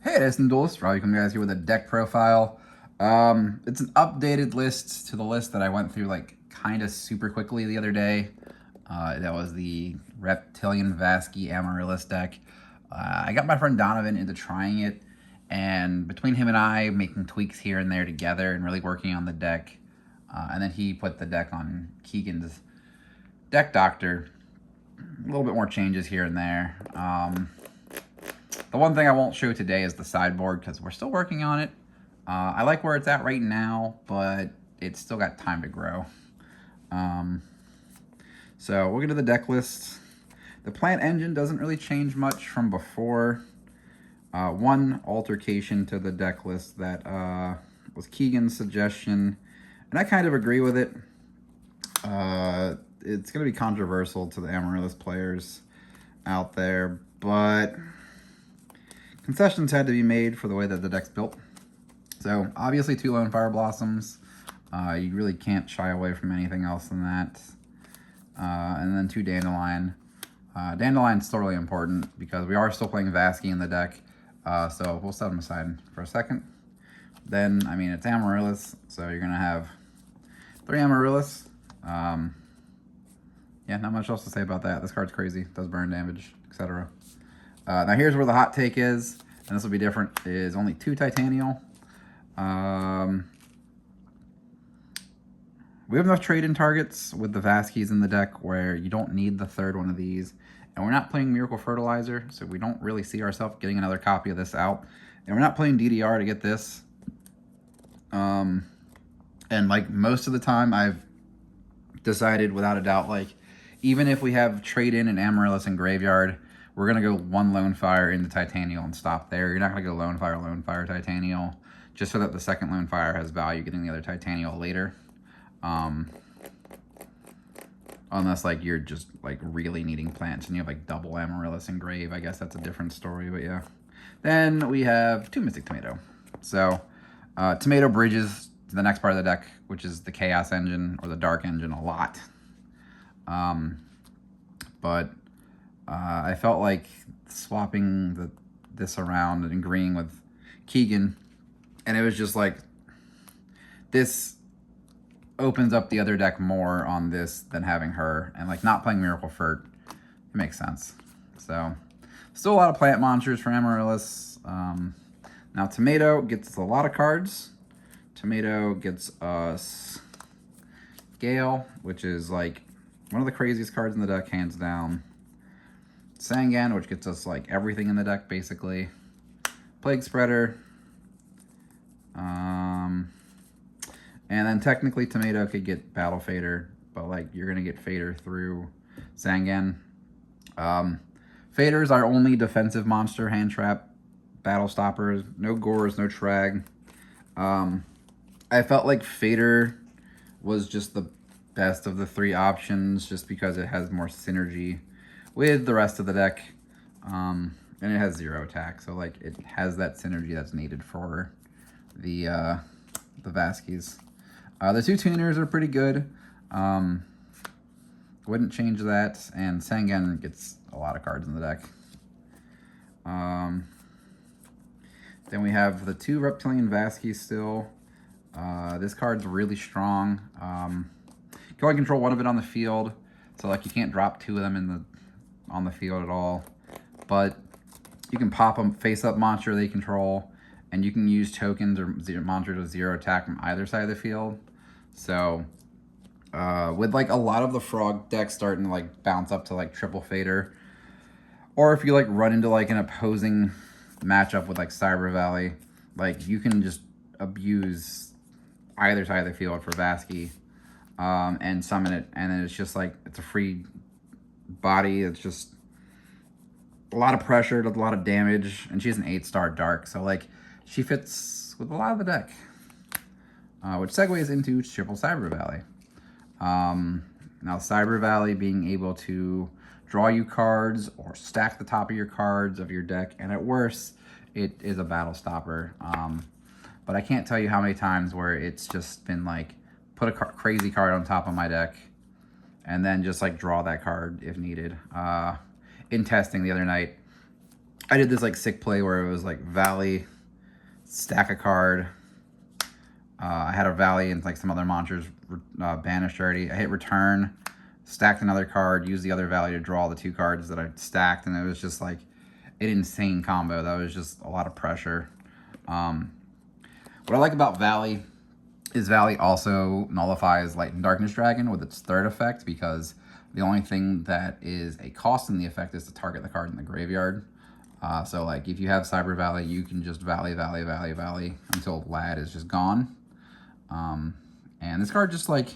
Hey, Edison Duelist, Robbie coming guys here with a deck profile. It's an updated list to the list that I went through like kind of super quickly the other day. That was the Reptilian Vasky Amaryllis deck. I got my friend Donovan into trying it, and between him and I making tweaks here and there together and really working on the deck, and then he put the deck on Keegan's Deck Doctor. A little bit more changes here and there. The one thing I won't show today is the sideboard because we're still working on it. I like where it's at right now, but it's still got time to grow. So we'll get to the deck list. The plant engine doesn't really change much from before. One altercation to the deck list that was Keegan's suggestion, and I kind of agree with it. It's going to be controversial to the Amaryllis players out there, but concessions had to be made for the way that the deck's built. So obviously 2 Lone Fire Blossoms. You really can't shy away from anything else than that. And then 2 Dandelion. Dandelion's still really important because we are still playing Vasky in the deck. So we'll set them aside for a second. Then, I mean, it's Amaryllis, so you're going to have 3 Amaryllis. Yeah, not much else to say about that. This card's crazy. Does burn damage, etc. Now here's where the hot take is, and this will be different, is only 2 Titanial. We have enough trade-in targets with the Vaskys in the deck where you don't need the 3rd one of these. And we're not playing Miracle Fertilizer, so we don't really see ourselves getting another copy of this out. And we're not playing DDR to get this. And like most of the time, I've decided without a doubt, like, even if we have trade-in and Amaryllis and Graveyard, we're going to go 1 Lone Fire into Titanial and stop there. You're not going to go Lone Fire, Titanial, just so that the 2nd Lone Fire has value getting the other Titanial later. Unless, like, you're just, like, really needing plants and you have, like, double Amaryllis and Grave. I guess that's a different story, but yeah. Then we have 2 Mystic Tomato. So, Tomato bridges to the next part of the deck, which is the Chaos Engine or the Dark Engine a lot. But I felt like swapping this around and agreeing with Keegan, and it was just like, this opens up the other deck more on this than having her, and like not playing Miracle Fert, it makes sense. So still a lot of plant monsters for Amaryllis. Now Tomato gets us a lot of cards. Tomato gets us Gale, which is like one of the craziest cards in the deck, hands down. Sangan, which gets us like everything in the deck, basically. Plague Spreader. And then technically Tomato could get Battle Fader, but like you're going to get Fader through Sangan. Fader's our only defensive monster, hand trap, battle stoppers, no Gores, no Trag. I felt like Fader was just the best of the 3 options just because it has more synergy with the rest of the deck. And it has 0 attack, so like it has that synergy that's needed for the Vaskys. The 2 tuners are pretty good. Wouldn't change that, and Sangan gets a lot of cards in the deck. Then we have the 2 Reptilian Vaskys still. This card's really strong. You can only control 1 of it on the field, so like you can't drop 2 of them on the field at all. But you can pop a face-up monster they control, and you can use tokens or monsters with 0 attack from either side of the field. So with like a lot of the frog decks starting to like bounce up to like triple Fader, or if you like run into like an opposing matchup with like Cyber Valley, like you can just abuse either side of the field for Vasky and summon it, and then it's just like it's a free body. It's just a lot of pressure, a lot of damage, and she's an 8-star dark, so like she fits with a lot of the deck, which segues into triple Cyber Valley. Now Cyber Valley being able to draw you cards or stack the top of your cards of your deck, and at worst it is a battle stopper. But I can't tell you how many times where it's just been like, put a crazy card on top of my deck and then just like draw that card if needed. In testing the other night, I did this like sick play where it was like Valley, stack a card. I had a Valley and like some other monsters banished already. I hit return, stacked another card, used the other Valley to draw the 2 cards that I stacked, and it was just like an insane combo. That was just a lot of pressure. What I like about Valley is Valley also nullifies Light and Darkness Dragon with its 3rd effect, because the only thing that is a cost in the effect is to target the card in the graveyard. So like if you have Cyber Valley, you can just Valley until Lad is just gone. And this card just like,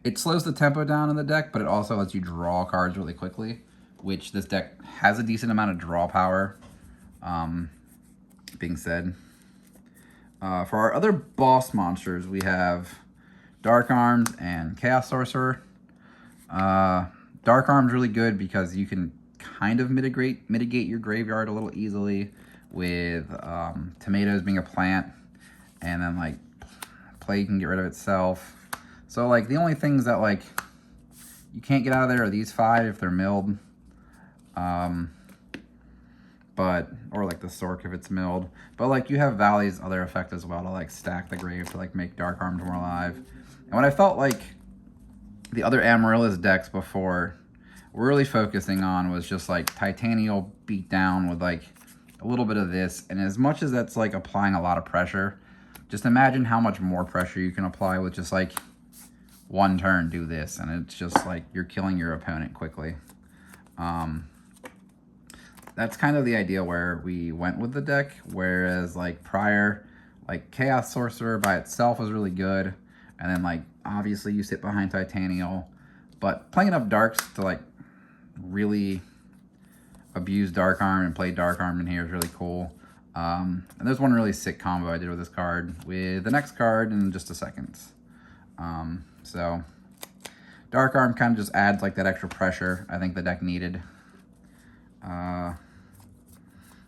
it slows the tempo down in the deck, but it also lets you draw cards really quickly, which this deck has a decent amount of draw power, being said. For our other boss monsters, we have Dark Arms and Chaos Sorcerer. Dark Arms really good because you can kind of mitigate your graveyard a little easily with Tomatoes being a plant, and then like Plague can get rid of itself. So like the only things that like you can't get out of there are these 5 if they're milled, or like the Sork if it's milled. But like you have Valley's other effect as well to like stack the grave to like make Dark Arms more alive. And what I felt like the other Amaryllis decks before were really focusing on was just like Titanial beat down with like a little bit of this. And as much as that's like applying a lot of pressure, just imagine how much more pressure you can apply with just like 1 turn do this, and it's just like you're killing your opponent quickly. That's kind of the idea where we went with the deck, whereas like prior, like Chaos Sorcerer by itself was really good, and then like obviously you sit behind Titanial, but playing enough Darks to like really abuse Dark Arm and play Dark Arm in here is really cool. And there's one really sick combo I did with this card with the next card in just a second. So Dark Arm kind of just adds like that extra pressure I think the deck needed. Now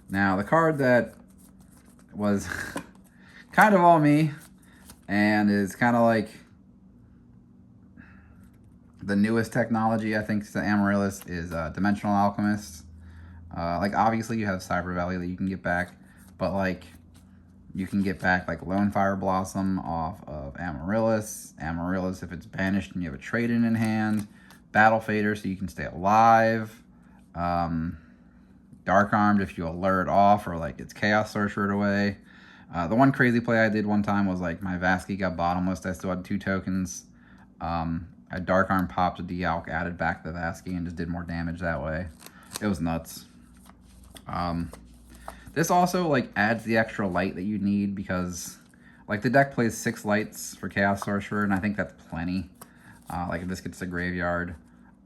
the card that was kind of all me and is kind of like the newest technology I think to Amaryllis is Dimensional Alchemist. Like obviously you have Cyber Valley that you can get back, but like you can get back like Lone Fire Blossom off of Amaryllis. Amaryllis if it's banished and you have a trade-in in hand. Battle Fader so you can stay alive. Dark Armed if you alert off or like it's Chaos Sorcered away. The one crazy play I did one time was like my Vasky got bottomless. I still had 2 tokens. I Dark Arm popped a Dialk, added back the Vasky, and just did more damage that way. It was nuts. This also like adds the extra light that you need because like the deck plays 6 lights for Chaos Sorcerer, and I think that's plenty. Like if this gets to graveyard.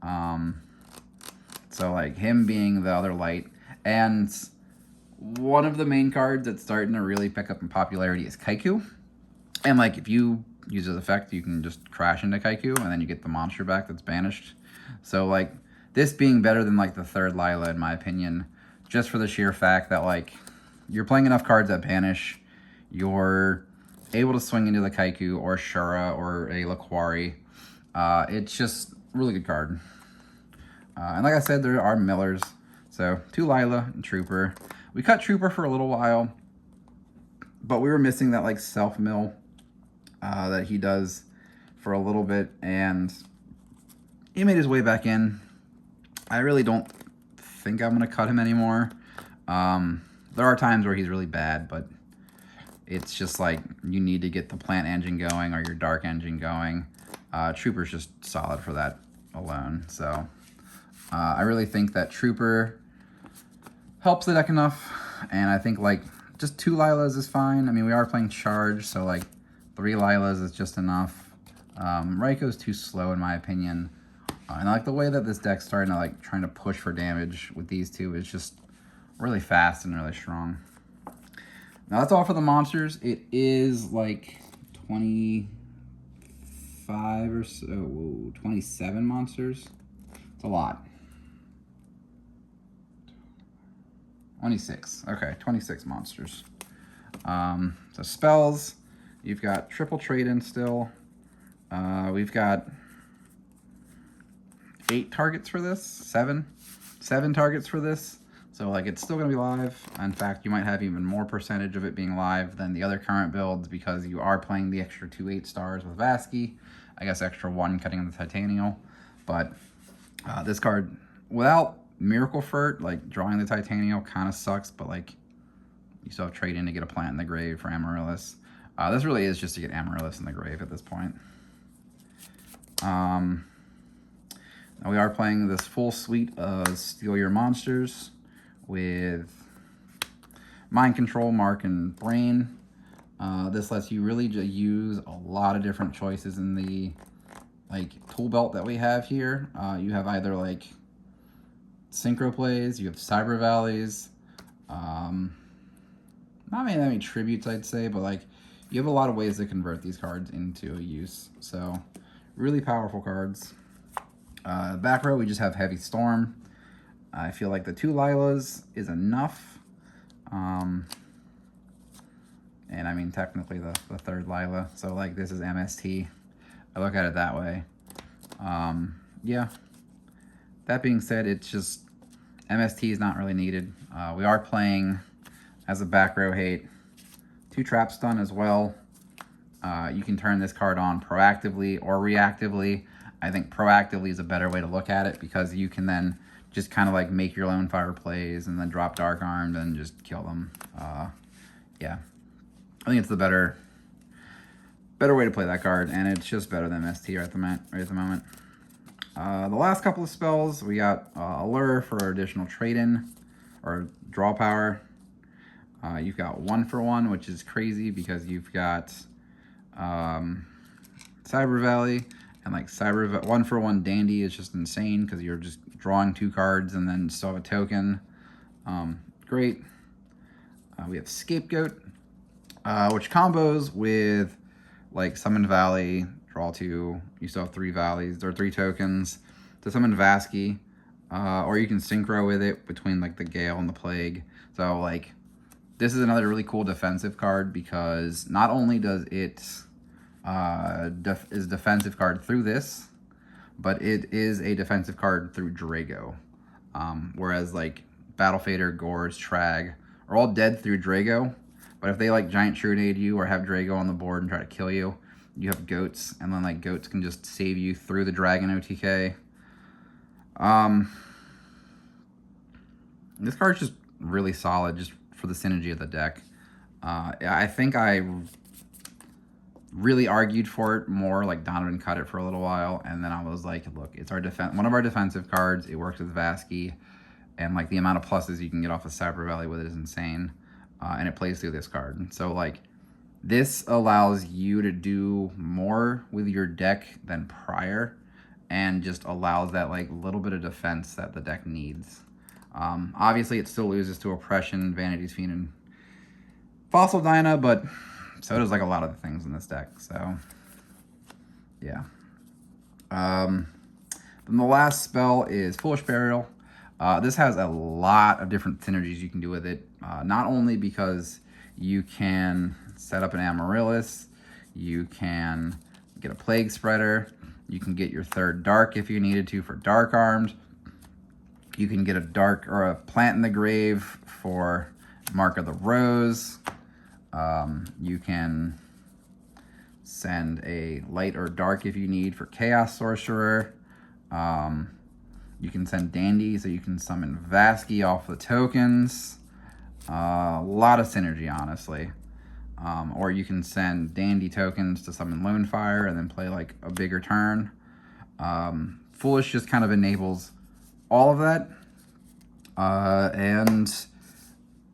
So like him being the other light, and one of the main cards that's starting to really pick up in popularity is Kaiku. And like if you use his effect, you can just crash into Kaiku and then you get the monster back that's banished. So like this being better than like the 3rd Lila in my opinion, just for the sheer fact that like you're playing enough cards that banish, you're able to swing into the Kaiku or Shura or a Laquari. It's just a really good card. And like I said, there are millers. So 2 Lila and Trooper. We cut Trooper for a little while, but we were missing that like self mill that he does for a little bit, and he made his way back in. I really don't think I'm gonna cut him anymore. There are times where he's really bad, but it's just like you need to get the plant engine going or your dark engine going. Trooper's just solid for that alone. So I really think that Trooper helps the deck enough, and I think like just 2 Lilas is fine. I mean, we are playing Charge, so like 3 Lilas is just enough. Raico's too slow in my opinion. And I like the way that this deck's starting to like trying to push for damage with these 2 is just really fast and really strong. Now that's all for the monsters. It is like 25 or so, 27 monsters. It's a lot. 26. Okay, 26 monsters. So spells, you've got triple trade-in still. We've got 8 targets for this, 7 targets for this. So like it's still going to be live. In fact, you might have even more percentage of it being live than the other current builds because you are playing the extra 2 8-stars with Vasky. I guess extra 1 cutting the Titanial. But this card, without Miracle Furt, like drawing the Titanial kind of sucks, but like you still have trade in to get a plant in the grave for Amaryllis. This really is just to get Amaryllis in the grave at this point. Now we are playing this full suite of Steal Your Monsters with Mind Control, Mark, and Brain. This lets you really just use a lot of different choices in the like tool belt that we have here. You have either like synchro plays, you have cyber valleys, not many tributes I'd say, but like you have a lot of ways to convert these cards into a use. So really powerful cards. Back row we just have Heavy Storm. I feel like the 2 Lilas is enough. And I mean technically the 3rd Lila. So like this is MST. I look at it that way. Yeah. That being said, it's just MST is not really needed. We are playing as a back row hate 2 Trap Stun as well. You can turn this card on proactively or reactively. I think proactively is a better way to look at it because you can then just kind of like make your lone fire plays and then drop Dark Armed and just kill them. Yeah, I think it's the better way to play that card, and it's just better than MST right at the moment. The last couple of spells, we got Allure for additional trade-in or draw power. You've got 1-for-1, which is crazy because you've got Cyber Valley, and like 1-for-1 Dandy is just insane because you're just drawing 2 cards and then still have a token. Great. We have Scapegoat, which combos with like Summon Valley, draw 2, you still have 3 valleys or 3 tokens to summon Vasky, or you can synchro with it between like the Gale and the Plague. So like this is another really cool defensive card because not only does it is defensive card through this, but it is a defensive card through Drago. Whereas like Battle Fader, Gores, Trag are all dead through Drago, but if they like Giant Trunade you or have Drago on the board and try to kill you, you have Goats, and then like Goats can just save you through the Dragon OTK. This card's just really solid just for the synergy of the deck. I think I really argued for it more, like Donovan cut it for a little while, and then I was like, look, it's our one of our defensive cards. It works with Vasky, and like the amount of pluses you can get off of Cyber Valley with it is insane, and it plays through this card. So like this allows you to do more with your deck than prior, and just allows that like little bit of defense that the deck needs. Obviously it still loses to Oppression, Vanity's Fiend, and Fossil Dyna, but so does like a lot of the things in this deck. So yeah. Then the last spell is Foolish Burial. This has a lot of different synergies you can do with it. Not only because you can set up an Amaryllis, you can get a Plague Spreader, you can get your 3rd Dark if you needed to for Dark Armed, you can get a Dark or a Plant in the Grave for Mark of the Rose, you can send a Light or Dark if you need for Chaos Sorcerer, you can send Dandy so you can summon Vasky off the tokens. A lot of synergy, honestly. Or you can send Dandy tokens to summon Lone Fire and then play like a bigger turn. Foolish just kind of enables all of that. And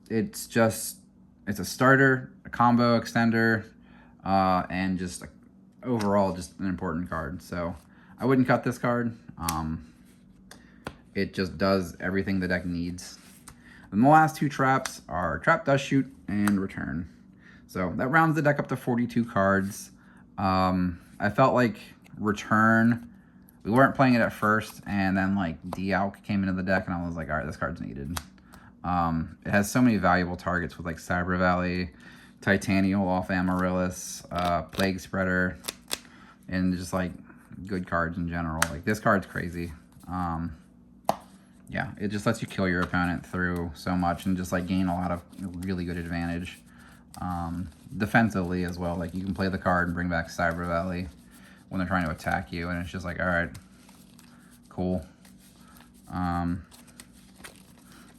it's a starter, a combo extender, and just overall just an important card. So I wouldn't cut this card. It just does everything the deck needs. And the last 2 traps are Trap, Dust Shoot, and Return. So that rounds the deck up to 42 cards. I felt like Return, we weren't playing it at first, and then like Dialk came into the deck, and I was like, all right, this card's needed. It has so many valuable targets with like Cyber Valley, Titanial off Amaryllis, Plague Spreader, and just like good cards in general. Like this card's crazy. yeah, it just lets you kill your opponent through so much and just like gain a lot of really good advantage. Defensively as well, like you can play the card and bring back Cyber Valley when they're trying to attack you, and it's just like, all right, cool.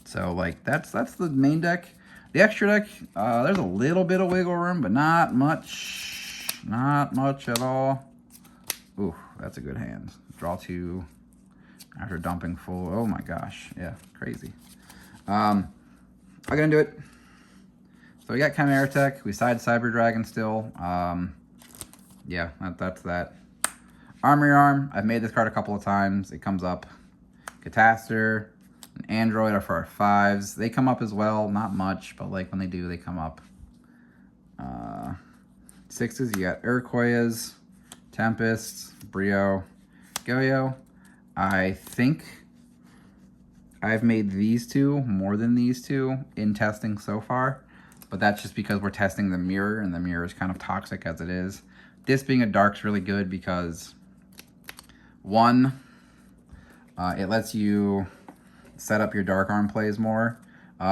So like that's the main deck. The extra deck, there's a little bit of wiggle room, but not much at all. Ooh, that's a good hand. Draw 2 after dumping full. Oh my gosh, yeah, crazy. I'll get into it. So we got Chimera Tech. We side Cyber Dragon still. Yeah, that's that. Armory Arm. I've made this card a couple of times. It comes up. Catastor, and Android are for our 5s. They come up as well. Not much, but like when they do, they come up. 6s, you got Urkoyas, Tempest, Brio, Goyo. I think I've made these 2 more than these 2 in testing so far, but that's just because we're testing the mirror, and the mirror is kind of toxic as it is. This being a dark's really good because, one, it lets you set up your dark arm plays more.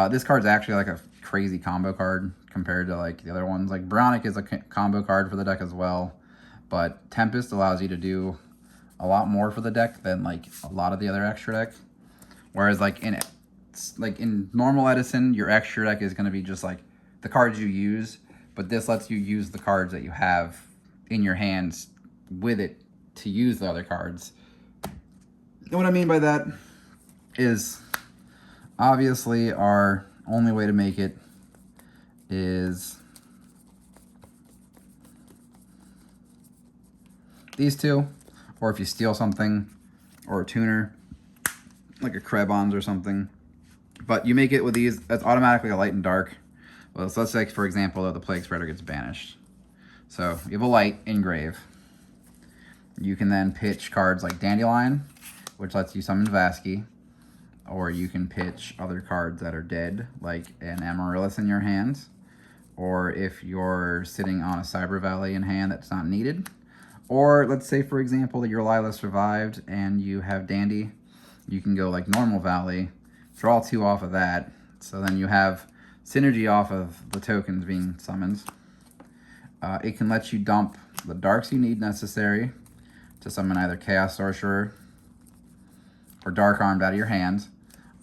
This card's actually like a crazy combo card compared to like the other ones. Like Bronic is a combo card for the deck as well, but Tempest allows you to do a lot more for the deck than like a lot of the other extra deck. Whereas like in normal Edison, your extra deck is going to be just like the cards you use, but this lets you use the cards that you have in your hands with it to use the other cards. And what I mean by that is obviously our only way to make it is these 2, or if you steal something, or a tuner, like a Krebons or something. But you make it with these, that's automatically a light and dark. Well, so let's say, for example, the Plague Spreader gets banished. So you have a light engrave. You can then pitch cards like Dandelion, which lets you summon Vasky, or you can pitch other cards that are dead, like an Amaryllis in your hands, or if you're sitting on a Cyber Valley in hand that's not needed, or let's say, for example, that your Lila survived and you have Dandy, you can go like normal Valley, draw 2 off of that, so then you have synergy off of the tokens being summoned. It can let you dump the darks you need necessary to summon either Chaos Sorcerer or Dark Armed out of your hand,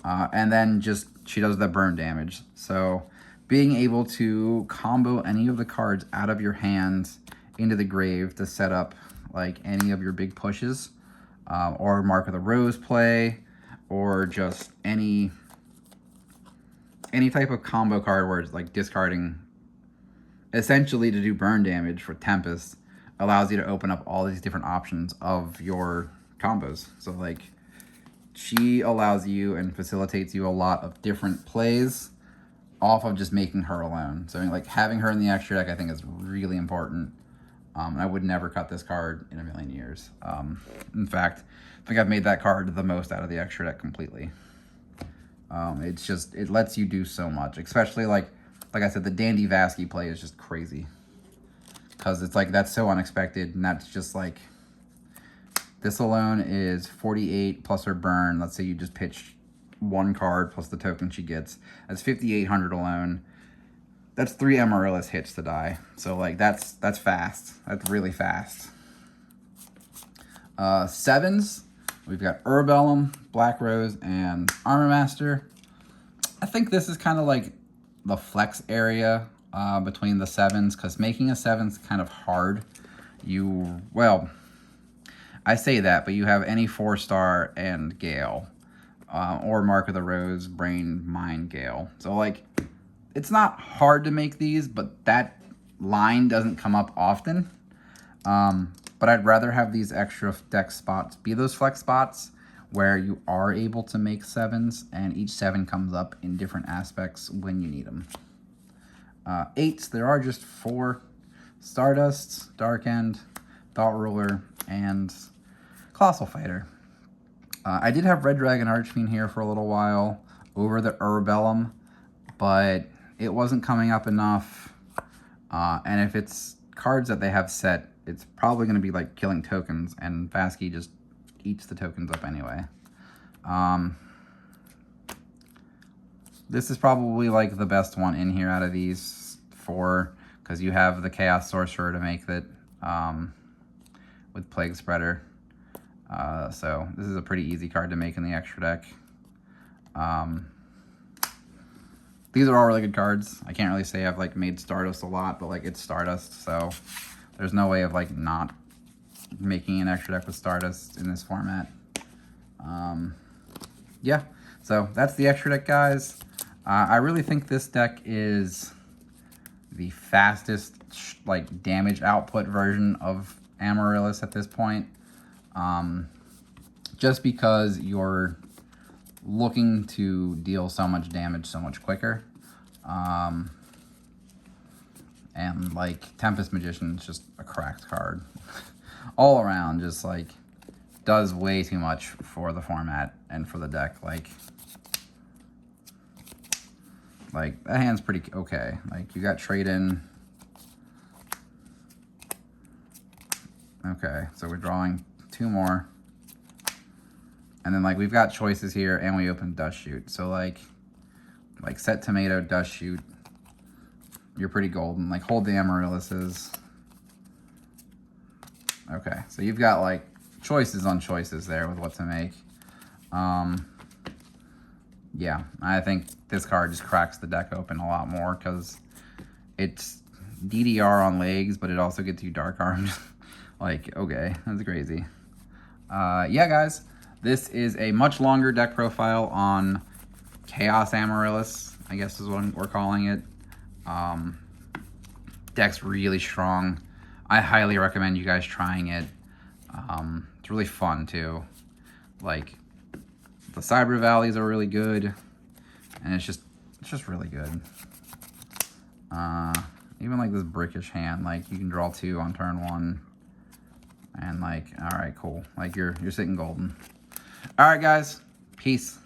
and then just she does the burn damage. So being able to combo any of the cards out of your hands into the grave to set up like any of your big pushes, or Mark of the Rose play, or just any type of combo card where it's like discarding essentially to do burn damage for Tempest, allows you to open up all these different options of your combos. So like she allows you and facilitates you a lot of different plays off of just making her alone. So like having her in the extra deck I think is really important. I would never cut this card in a million years. In fact, I think I've made that card the most out of the extra deck completely. It's just, it lets you do so much, especially like I said, the Dandy Vasky play is just crazy. Because it's like, that's so unexpected, and that's just like, this alone is 48 plus her burn. Let's say you just pitch 1 card plus the token she gets. That's 5,800 alone. That's 3 Amaryllis hits to die. So like, that's fast. That's really fast. 7s, we've got Urbellum, Black Rose, and Armor Master. I think this is kind of like the flex area between the 7s, because making a 7's kind of hard. Well, I say that, but you have any 4-star and Gale, or Mark of the Rose, Brain, Mind, Gale. So like, it's not hard to make these, but that line doesn't come up often. But I'd rather have these extra deck spots be those flex spots where you are able to make 7s, and each 7 comes up in different aspects when you need them. 8s, there are just 4. Stardust, Dark End, Thought Ruler, and Colossal Fighter. I did have Red Dragon Archfiend here for a little while over the Urbellum, but it wasn't coming up enough. And if it's cards that they have set, it's probably going to be like killing tokens, and Vasky just eats the tokens up anyway. This is probably like the best one in here out of these four, because you have the Chaos Sorcerer to make that with Plague Spreader. So this is a pretty easy card to make in the extra deck. These are all really good cards. I can't really say I've like made Stardust a lot, but like it's Stardust, so there's no way of like not making an extra deck with Stardust in this format. Yeah, so that's the extra deck, guys. I really think this deck is the fastest like damage output version of Amaryllis at this point. Just because you're looking to deal so much damage so much quicker. And like Tempest Magician is just a cracked card. All around, just like does way too much for the format and for the deck. Like that hand's pretty okay. Like you got trade in. Okay, so we're drawing 2 more. And then like we've got choices here and we open Dust Shoot. So like set Tomato, Dust Shoot. You're pretty golden. Like hold the Amaryllises. Okay, so you've got like choices on choices there with what to make. Yeah, I think this card just cracks the deck open a lot more because it's DDR on legs, but it also gets you Dark Armed. Like, okay, that's crazy. Yeah, guys, this is a much longer deck profile on Chaos Amaryllis, I guess is what we're calling it. Deck's really strong. I highly recommend you guys trying it. It's really fun too. Like the Cyber Valleys are really good, and it's just really good. Even like this Brickish hand, like you can draw 2 on turn 1, and like, all right, cool. Like you're sitting golden. All right, guys, peace.